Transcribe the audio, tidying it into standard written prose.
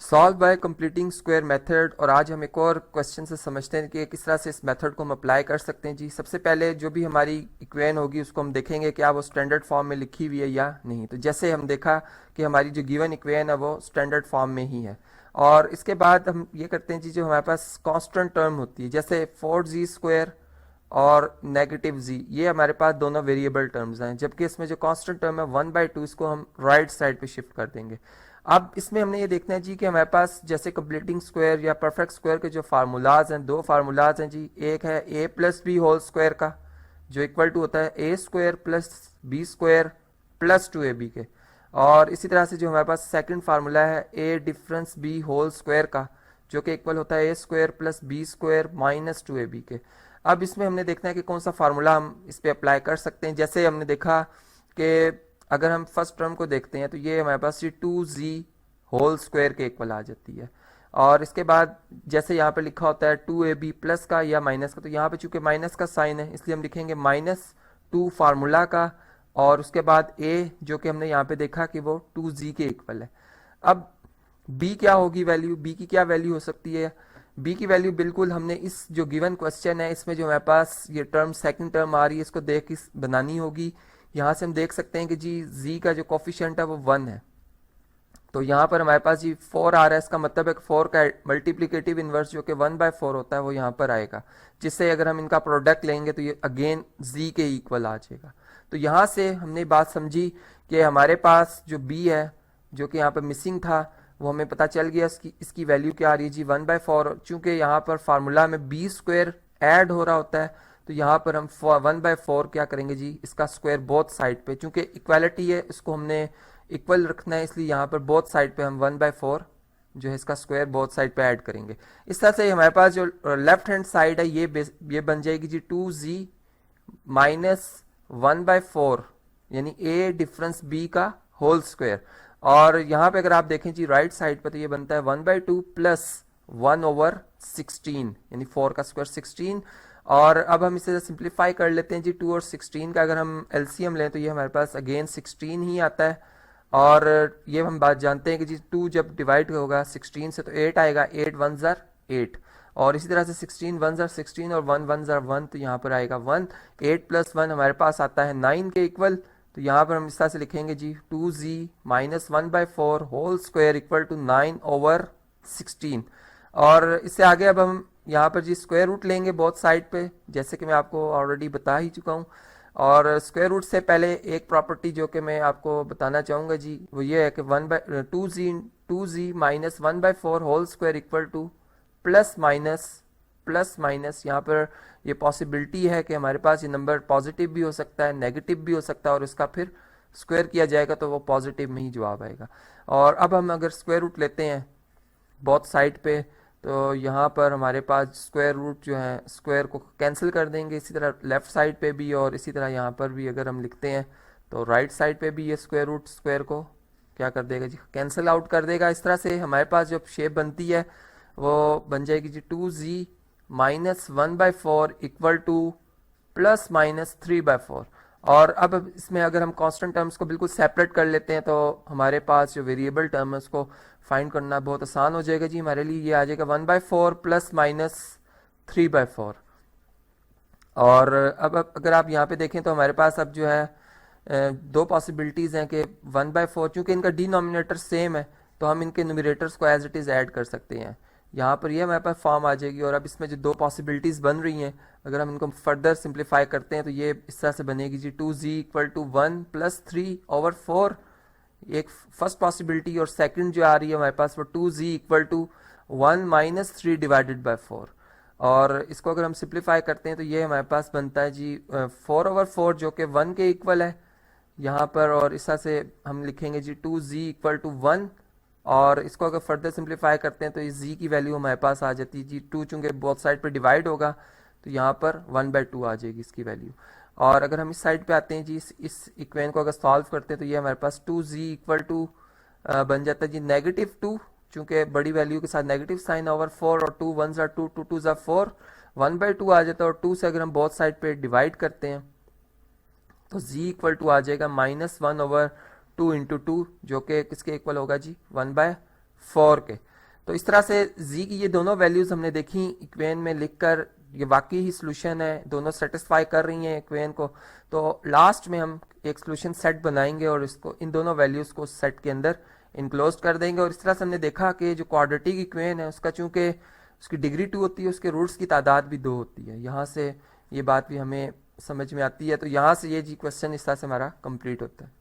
Solve by completing square method. और आज हम एक और क्वेश्चन से समझते हैं कि किस तरह से इस मेथड को हम अप्लाई कर सकते हैं जी। सबसे पहले जो भी हमारी इक्वेशन होगी उसको हम देखेंगे क्या वो स्टैंडर्ड फॉर्म में लिखी हुई है या नहीं। तो जैसे हम देखा कि हमारी जो गिवन इक्वेशन है वो स्टैंडर्ड फॉर्म में ही है। और इसके बाद हम ये करते हैं जी, जो हमारे पास कांस्टेंट टर्म होती है जैसे 4z² और नेगेटिव z, ये हमारे पास दोनों वेरिएबल टर्म्स हैं, जबकि इसमें जो कांस्टेंट टर्म है 1/2 इसको हम राइट साइड पे शिफ्ट कर देंगे। अब इसमें हमने ये देखना है जी कि हमारे पास जैसे कंप्लीटिंग स्क्वायर या परफेक्ट स्क्वायर के जो फार्मूलाज हैं, दो फार्मूलाज हैं जी। एक है a plus B whole square का, जो इक्वल टू होता है a square plus B square plus 2ab के। और इसी तरह से जो हमारे पास सेकंड फार्मूला है a difference b whole square का, जो कि इक्वल होता है a square plus B square minus 2ab के। अब इसमें हमने देखना है कि कौन सा फार्मूला हम इस पे अप्लाई कर सकते हैं। जैसे हमने देखा कि अगर हम फर्स्ट टर्म को देखते हैं तो ये हमारे पास ये 2z होल स्क्वायर के इक्वल आ जाती है। और इसके बाद जैसे यहाँ पे लिखा होता है 2ab प्लस का या माइनस का, तो यहाँ पे चूंकि माइनस का साइन है इसलिए हम लिखेंगे -2 फार्मूला का, और उसके बाद a जो कि हमने यहाँ पे देखा कि वो 2z के इक्वल है। अब b क्या होगी वैल्यू, b की क्या वैल्यू हो सकती है। b की वैल्यू बिल्कुल हमने इस जो गिवन क्वेश्चन है इसमें जो हमारे पास ये टर्म सेकंड टर्म आ रही है इसको देख के बनानी होगी। यहाँ से हम देख सकते हैं कि जी z का जो कोफिशिएंट है वो 1 है, तो यहाँ पर हमारे पास जी 4 आ रहा है। इसका मतलब है 4 का मल्टीप्लिकेटिव इनवर्स जो कि 1/4 होता है वो यहाँ पर आएगा, जिससे अगर हम इनका प्रोडक्ट लेंगे तो ये अगेन z के इक्वल आ जाएगा। तो यहाँ से हमने बात समझी कि हमारे पास जो b है जो कि यहाँ पर मिसिंग था वो हमें पता चल गया। इसकी वैल्यू क्या आ रही है जी 1/4। चूंकि यहाँ पर फार्मूला में b स्क्वायर ऐड हो रहा होता है तो यहाँ पर हम 1/4 क्या करेंगे जी, इसका स्क्वायर बोथ साइड पे, चूंकि इक्वालिटी है इसको हमने इक्वल रखना है इसलिए यहाँ पर बोथ साइड पे हम 1/4 जो है इसका स्क्वायर बोथ साइड पे ऐड करेंगे। इस तरह से हमारे पास जो लेफ्ट हैंड साइड है ये बन जाएगी जी 2z माइनस 1/4 यानी a डिफरेंस b का होल स्क्वायर। और यहाँ पे अगर आप देखें जी राइट साइड पे तो ये बनता है 1/2 प्लस 1/16 यानी 4 का स्क्वायर 16। और अब हम इसे सिंप्लीफाई कर लेते हैं जी, 2 और 16 का अगर हम एलसीएम लें तो ये हमारे पास अगेन 16 ही आता है। और ये हम बात जानते हैं कि जी 2 जब डिवाइड होगा 16 से तो 8 आएगा, 8 1 ज़र 8। और इसी तरह से 16 1 ज़र 16 और 1 1 ज़र 1, तो यहाँ पर आएगा 1। 8 प्लस 1 हमारे पास आता है 9 के इक्वल। तो यहाँ पर हम इस तरह से लिखेंगे जी 2z minus 1/4 whole square equal to 9/16। और इससे आगे अब हम यहाँ पर जी स्क्वायर रूट लेंगे बोथ साइड पे, जैसे कि मैं आपको ऑलरेडी बता ही चुका हूँ। और स्क्वायर रूट से पहले एक प्रॉपर्टी जो कि मैं आपको बताना चाहूँगा जी वो ये है कि 2z minus 1/4 whole square equal to plus minus यहाँ पर ये पॉसिबिलिटी है कि हमारे पास ये नंबर पॉजिटिव भी हो सकता है नेगेटिव भी हो सकता है, और इसका फिर स्क्वायर किया जाएगा तो वो पॉजिटिव में ही जवाब आएगा। और अब हम अगर स्क्वायर रूट लेते हैं बोथ साइड पे तो यहाँ पर हमारे पास स्क्वायर रूट जो है स्क्वायर को कैंसिल कर देंगे, इसी तरह लेफ्ट साइड पे भी और इसी तरह यहाँ पर भी अगर हम लिखते हैं तो राइट साइड पे भी ये स्क्वायर रूट स्क्वायर को क्या कर देगा जी, कैंसिल आउट कर देगा। इस तरह से हमारे पास जो शेप बनती है वो बन जाएगी जी 2z minus 1/4 equal to plus minus 3/4। और अब इसमें अगर हम कांस्टेंट टर्म्स को बिल्कुल सेपरेट कर लेते हैं तो हमारे पास जो वेरिएबल टर्म है उसको फाइंड करना बहुत आसान हो जाएगा जी हमारे लिए। ये आ जाएगा 1/4 प्लस माइनस 3/4। और अब अगर आप यहाँ पे देखें तो हमारे पास अब जो है दो पॉसिबिलिटीज़ हैं कि 1/4 चूँकि इनका डिनोमिनेटर सेम है तो हम इनके न्यूमरेटर्स को एज इट इज़ ऐड कर सकते हैं। यहाँ पर ये हमारे पास फॉर्म आ जाएगी। और अब इसमें जो दो पॉसिबिलिटीज़ बन रही हैं अगर हम इनको फर्दर सिंप्लीफाई करते हैं तो ये इस तरह से बनेगी जी 2z इक्वल टू 1 प्लस 3/4 एक फर्स्ट पॉसिबिलिटी, और सेकंड जो आ रही है हमारे पास वो 2z equal to 1 minus 3 divided by 4। और इसको अगर हम सिंप्लीफाई करते हैं तो ये हमारे पास बनता है जी 4/4 जो कि 1 के इक्वल है यहाँ पर। और इस तरह से हम लिखेंगे जी 2z इक्वल टू 1, और इसको अगर फर्दर सिंप्लीफाई करते हैं तो इस z की वैल्यू हमारे पास आ जाती है जी 2, चूँकि बोथ साइड पर डिवाइड होगा तो यहाँ पर 1/2 आ जाएगी इसकी वैल्यू। और अगर हम इस साइड पे आते हैं जी इस इक्वेशन को अगर सॉल्व करते हैं तो ये हमारे पास 2z इक्वल टू बन जाता है जी -2, चूँकि बड़ी वैल्यू के साथ नेगेटिव साइन ओवर 4 और 2 1 ज़ा 2 2 2 ज़ा 4 1/2 आ जाता है। और 2 से अगर हम बोथ साइड पे डिवाइड करते हैं तो z इक्वल टू आ जाएगा -1/2 इंटू 2 जो कि किसके इक्वल होगा जी 1/4 के। तो इस तरह से जी की ये दोनों वैल्यूज हमने देखी इक्वेशन में लिखकर, ये वाकई ही सोल्यूशन है, दोनों सेटिस्फाई कर रही हैं इक्वेशन को। तो लास्ट में हम एक सोल्यूशन सेट बनाएंगे और इसको इन दोनों वैल्यूज को सेट के अंदर इनक्लोज कर देंगे। और इस तरह से हमने देखा कि जो क्वाड्रेटिक इक्वेशन है उसका चूंकि उसकी डिग्री 2 होती है, उसके रूट्स की तादाद भी 2 होती है। यहाँ से ये बात भी हमें समझ में आती है। तो यहाँ से ये जी क्वेश्चन इस तरह से हमारा कंप्लीट होता है।